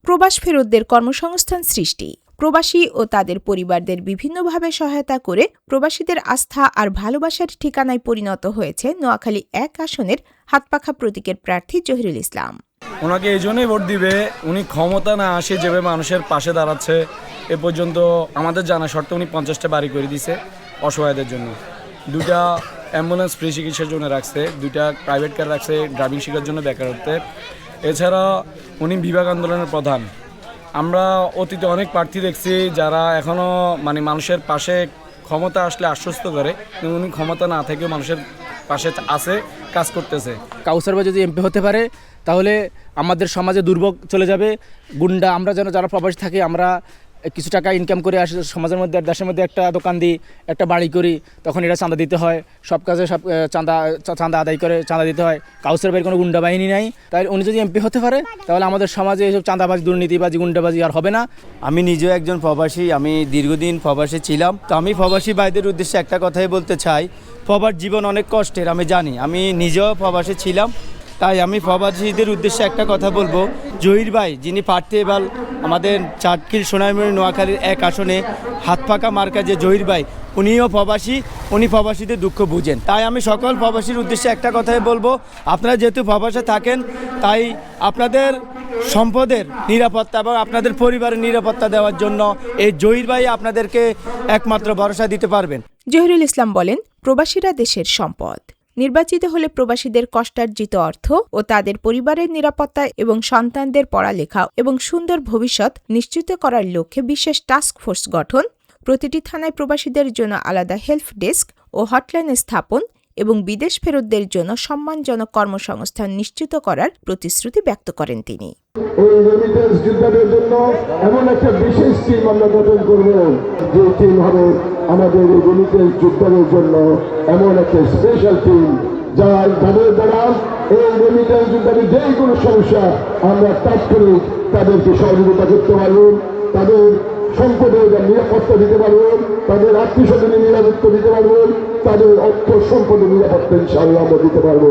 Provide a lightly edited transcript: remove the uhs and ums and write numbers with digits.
প্রবাস ফেরতদের কর্মসংস্থান সৃষ্টি। প্রবাসী ও তাদের পরিবারদের বিভিন্নভাবে সহায়তা করে প্রবাসীদের আস্থা আর ভালোবাসার ঠিকানায় পরিণত হয়েছে নোয়াখালী ১ আসনের হাতপাখা প্রতীকের প্রার্থী জহিরুল ইসলাম। ওনাকে এই জন্যই ভোট দিবে, উনি ক্ষমতা না আসে যেভাবে মানুষের পাশে দাঁড়াচ্ছে। এ পর্যন্ত আমাদের জানা সত্ত্বেও উনি 50টা বাড়ি করে দিয়েছে অসহায়দের জন্য, 2টা অ্যাম্বুলেন্স ফ্রি চিকিৎসার জন্য রাখছে, 2টা প্রাইভেট কার রাখছে ড্রাইভিং শেখার জন্য বেকারত্বের। এছাড়া উনি বিভাগ আন্দোলনের প্রধান। আমরা অতীতে অনেক প্রার্থী দেখছি যারা এখনও মানুষের পাশে ক্ষমতা আসলে আশ্বস্ত করে, কিন্তু উনি ক্ষমতা না থেকেও মানুষের পাশে আছে, কাজ করতেছে। কাউসার ভাই যদি এমপি হতে পারে তাহলে আমাদের সমাজে দুর্ভোগ চলে যাবে। গুন্ডা আমরা যেন যারা প্রবাসী থাকি আমরা কিছু টাকা ইনকাম করে আসি, সমাজের মধ্যে দেশের মধ্যে একটা দোকান দিই, একটা বাড়ি করি, তখন এটা চাঁদা দিতে হয়, সব কাজে সব চাঁদা আদায় করে চাঁদা দিতে হয়। কাউসার ভাইয়ের কোনো গুন্ডা বাহিনী নাই, তাই উনি যদি এমপি হতে পারে তাহলে আমাদের সমাজে এইসব চাঁদাবাজি, দুর্নীতিবাজি, গুন্ডাবাজি আর হবে না। আমি নিজেও একজন প্রবাসী, আমি দীর্ঘদিন প্রবাসে ছিলাম। তো আমি প্রবাসী ভাইদের উদ্দেশ্যে একটা কথাই বলতে চাই, প্রবাস জীবন অনেক কষ্টের, আমি জানি, আমি নিজেও প্রবাসে ছিলাম। তাই আমি প্রবাসীদের উদ্দেশ্যে একটা কথা বলবো, জহির ভাই যিনি প্রার্থী এবার আমাদের চাটখিল সোনাইমুড়ি নোয়াখালীর 1 আসনে হাতপাখা মার্কা যে জহির ভাই, উনিও প্রবাসী, উনি প্রবাসীদের দুঃখ বুঝেন। তাই আমি সকল প্রবাসীর উদ্দেশ্যে একটা কথাই বলবো, আপনারা যেহেতু প্রবাসে থাকেন তাই আপনাদের সম্পদের নিরাপত্তা এবং আপনাদের পরিবারের নিরাপত্তা দেওয়ার জন্য এই জহির ভাই আপনাদেরকে একমাত্র ভরসা দিতে পারবেন। জহিরুল ইসলাম বলেন, প্রবাসীরা দেশের সম্পদ। নির্বাচিত হলে প্রবাসীদের কষ্টার্জিত অর্থ ও তাদের পরিবারের নিরাপত্তা এবং সন্তানদের পড়ালেখা এবং সুন্দর ভবিষ্যৎ নিশ্চিত করার লক্ষ্যে বিশেষ টাস্ক ফোর্স গঠন, প্রতিটি থানায় প্রবাসীদের জন্য আলাদা হেল্প ডেস্ক ও হটলাইন স্থাপন এবং বিদেশ ফেরতদের জন্য সম্মানজনক কর্মসংস্থান নিশ্চিত করার প্রতিশ্রুতি ব্যক্ত করেন তিনি। এই রেমিটেন্স যোদ্ধাদের জন্য এমন একটা বিশেষ টিম আমরা গঠন করব, যে টিম হবে আমাদের এই রেমিটেন্স যোদ্ধাদের জন্য এমন একটা স্পেশাল টিম যাদের দ্বারা এই রেমিটেন্স যোদ্ধাদের যে কোনো সমস্যা আমরা তাৎক্ষণিক তাদেরকে সহযোগিতা করতে পারব, তাদের সম্পদের নিরাপত্তা দিতে পারব, তাদের আত্মীয়-স্বজনের নিরাপত্তা দিতে পারব, তাদের অর্থ সম্পদের নিরাপত্তা ইনশাআল্লাহ আমরা দিতে পারব।